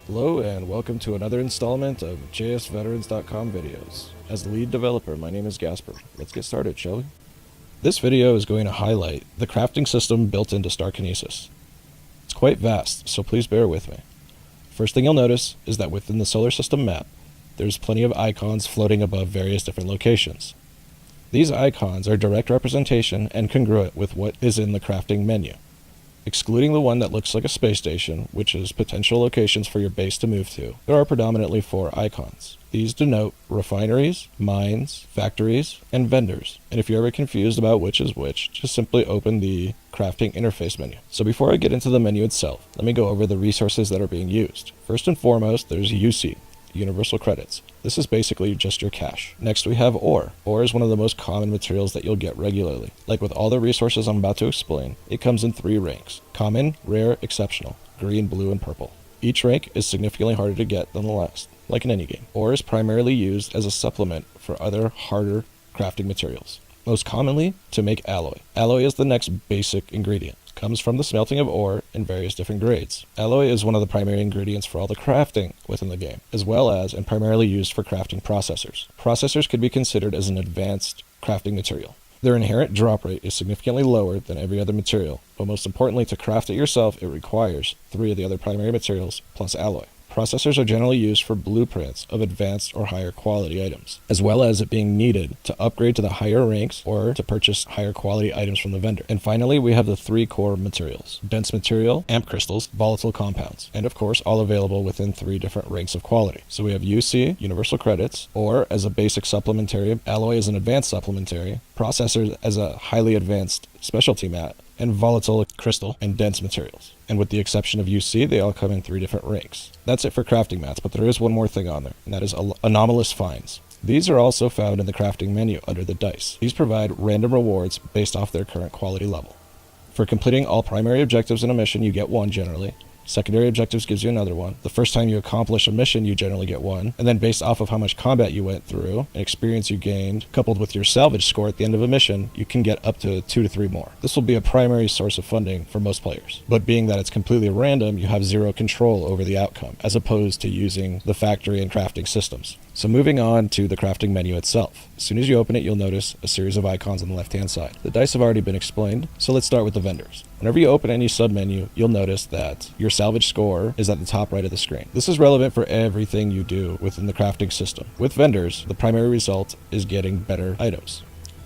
Hello and welcome to another installment of JSVeterans.com videos. As the lead developer, my name is Gasper. Let's get started, shall we? This video is going to highlight the crafting system built into Kinesis. It's quite vast, so please bear with me. First thing you'll notice is that within the solar system map, there's plenty of icons floating above various different locations. These icons are direct representation and congruent with what is in the crafting menu. Excluding the one that looks like a space station, which is potential locations for your base to move to, there are predominantly 4 icons. These denote refineries, mines, factories, and vendors. And if you're ever confused about which is which, just simply open the crafting interface menu. So before I get into the menu itself, let me go over the resources that are being used. First and foremost, there's UC, Universal Credits. This is basically just your cash. Next we have ore. Ore is one of the most common materials that you'll get regularly. Like with all the resources I'm about to explain, it comes in 3 ranks: common, rare, exceptional, green, blue, and purple. Each rank is significantly harder to get than the last, like in any game. Ore is primarily used as a supplement for other harder crafting materials. Most commonly to make alloy. Alloy is the next basic ingredient. Comes from the smelting of ore in various different grades. Alloy is one of the primary ingredients for all the crafting within the game, as well as and primarily used for crafting processors. Processors could be considered as an advanced crafting material. Their inherent drop rate is significantly lower than every other material, but most importantly, to craft it yourself, it requires 3 of the other primary materials plus alloy. Processors are generally used for blueprints of advanced or higher quality items, as well as it being needed to upgrade to the higher ranks or to purchase higher quality items from the vendor. And finally, we have the 3 core materials: dense material, amp crystals, volatile compounds, and of course all available within 3 different ranks of quality. So we have UC, Universal Credits, ore as a basic supplementary, alloy as an advanced supplementary, processors as a highly advanced specialty mat, and volatile crystal and dense materials. And with the exception of UC, they all come in 3 different ranks. That's it for crafting mats, but there is one more thing on there, and that is anomalous finds. These are also found in the crafting menu under the dice. These provide random rewards based off their current quality level. For completing all primary objectives in a mission, you get 1 generally. Secondary objectives gives you another 1. The first time you accomplish a mission, you generally get 1. And then based off of how much combat you went through and experience you gained, coupled with your salvage score at the end of a mission, you can get up to 2 to 3 more. This will be a primary source of funding for most players. But being that it's completely random, you have 0 control over the outcome, as opposed to using the factory and crafting systems. So moving on to the crafting menu itself. As soon as you open it, you'll notice a series of icons on the left-hand side. The dice have already been explained, so let's start with the vendors. Whenever you open any submenu, you'll notice that your salvage score is at the top right of the screen. This is relevant for everything you do within the crafting system. With vendors, the primary result is getting better items.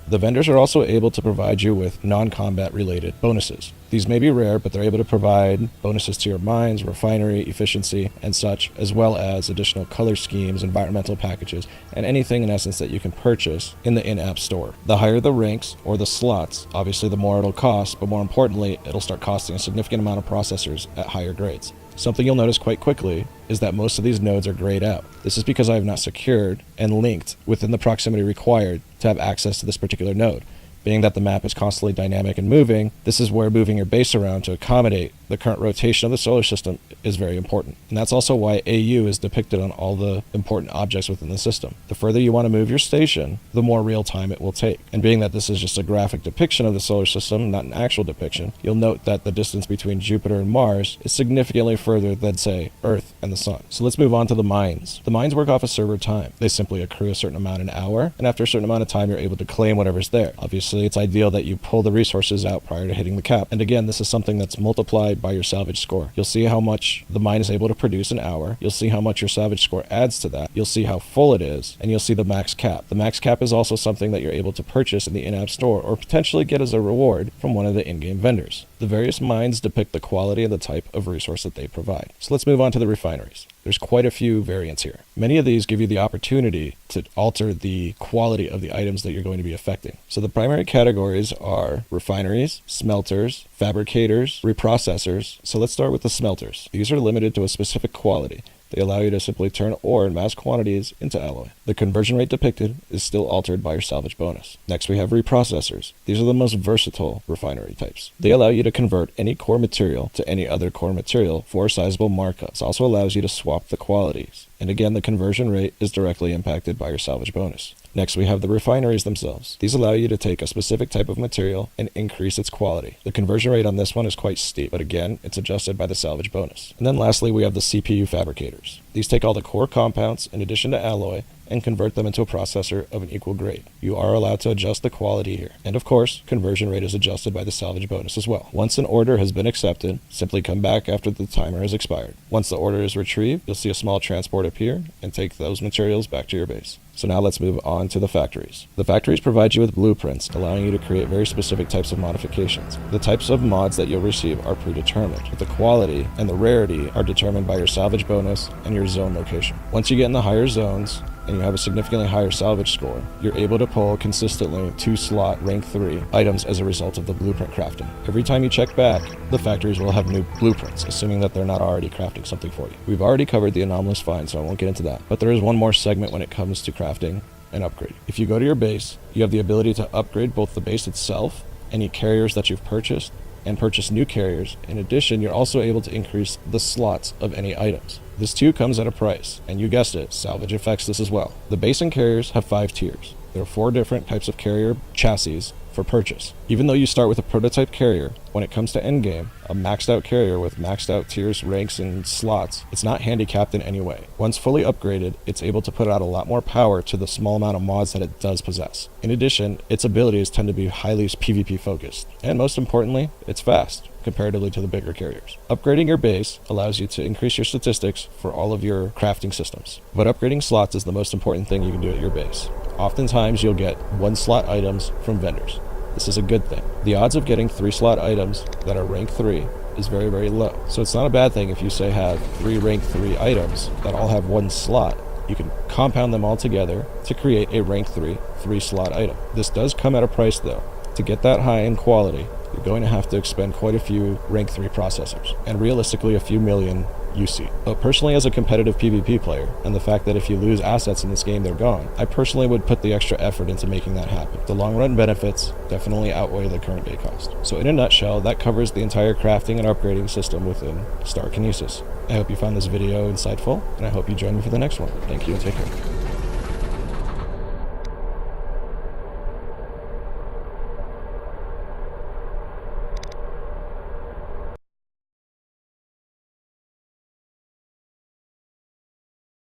The vendors are also able to provide you with non-combat related bonuses. These may be rare, but they're able to provide bonuses to your mines, refinery, efficiency, and such, as well as additional color schemes, environmental packages, and anything in essence that you can purchase in the in-app store. The higher the ranks or the slots, obviously the more it'll cost, but more importantly, it'll start costing a significant amount of processors at higher grades. Something you'll notice quite quickly is that most of these nodes are grayed out. This is because I have not secured and linked within the proximity required to have access to this particular node. Being that the map is constantly dynamic and moving, this is where moving your base around to accommodate the current rotation of the solar system is very important. And that's also why AU is depicted on all the important objects within the system. The further you want to move your station, the more real time it will take. And being that this is just a graphic depiction of the solar system, not an actual depiction, you'll note that the distance between Jupiter and Mars is significantly further than, say, Earth and the Sun. So let's move on to the mines. The mines work off of server time. They simply accrue a certain amount an hour, and after a certain amount of time, you're able to claim whatever's there. Obviously, it's ideal that you pull the resources out prior to hitting the cap. And again, this is something that's multiplied by your salvage score. You'll see how much the mine is able to produce an hour. You'll see how much your salvage score adds to that. You'll see how full it is, and you'll see the max cap. The max cap is also something that you're able to purchase in the in-app store or potentially get as a reward from one of the in-game vendors. The various mines depict the quality and the type of resource that they provide. So let's move on to the refineries. There's quite a few variants here. Many of these give you the opportunity to alter the quality of the items that you're going to be affecting. So the primary categories are refineries, smelters, fabricators, reprocessors. So let's start with the smelters. These are limited to a specific quality. They allow you to simply turn ore in mass quantities into alloy. The conversion rate depicted is still altered by your salvage bonus. Next we have reprocessors. These are the most versatile refinery types. They allow you to convert any core material to any other core material for a sizable markup. This also allows you to swap the qualities. And again, the conversion rate is directly impacted by your salvage bonus. Next, we have the refineries themselves. These allow you to take a specific type of material and increase its quality. The conversion rate on this one is quite steep, but again, it's adjusted by the salvage bonus. And then lastly, we have the CPU fabricators. These take all the core compounds in addition to alloy and convert them into a processor of an equal grade. You are allowed to adjust the quality here. And of course, conversion rate is adjusted by the salvage bonus as well. Once an order has been accepted, simply come back after the timer has expired. Once the order is retrieved, you'll see a small transport appear and take those materials back to your base. So now let's move on to the factories. The factories provide you with blueprints, allowing you to create very specific types of modifications. The types of mods that you'll receive are predetermined, but the quality and the rarity are determined by your salvage bonus and your zone location. Once you get in the higher zones, and you have a significantly higher salvage score, you're able to pull consistently 2-slot rank 3 items as a result of the blueprint crafting. Every time you check back, the factories will have new blueprints, assuming that they're not already crafting something for you. We've already covered the anomalous find, so I won't get into that, but there is one more segment when it comes to crafting and upgrading. If you go to your base, you have the ability to upgrade both the base itself, any carriers that you've purchased, and purchase new carriers. In addition, you're also able to increase the slots of any items. This too comes at a price, and you guessed it, salvage affects this as well. The base and carriers have 5 tiers. There are 4 different types of carrier chassis for purchase. Even though you start with a prototype carrier, when it comes to endgame, a maxed out carrier with maxed out tiers, ranks, and slots, it's not handicapped in any way. Once fully upgraded, it's able to put out a lot more power to the small amount of mods that it does possess. In addition, its abilities tend to be highly PvP focused, and most importantly, it's fast comparatively to the bigger carriers. Upgrading your base allows you to increase your statistics for all of your crafting systems, but upgrading slots is the most important thing you can do at your base. Oftentimes you'll get 1-slot items from vendors. This is a good thing. The odds of getting 3-slot items that are rank 3 is very, very low. So it's not a bad thing if you say have 3 rank 3 items that all have 1 slot. You can compound them all together to create a rank 3 3-slot item. This does come at a price though. To get that high in quality, you're going to have to expend quite a few rank 3 processors, and realistically a few million UC. But personally, as a competitive PvP player, and the fact that if you lose assets in this game, they're gone, I personally would put the extra effort into making that happen. The long run benefits definitely outweigh the current day cost. So in a nutshell, that covers the entire crafting and upgrading system within Star Kinesis. I hope you found this video insightful, and I hope you join me for the next one. Thank you and take care.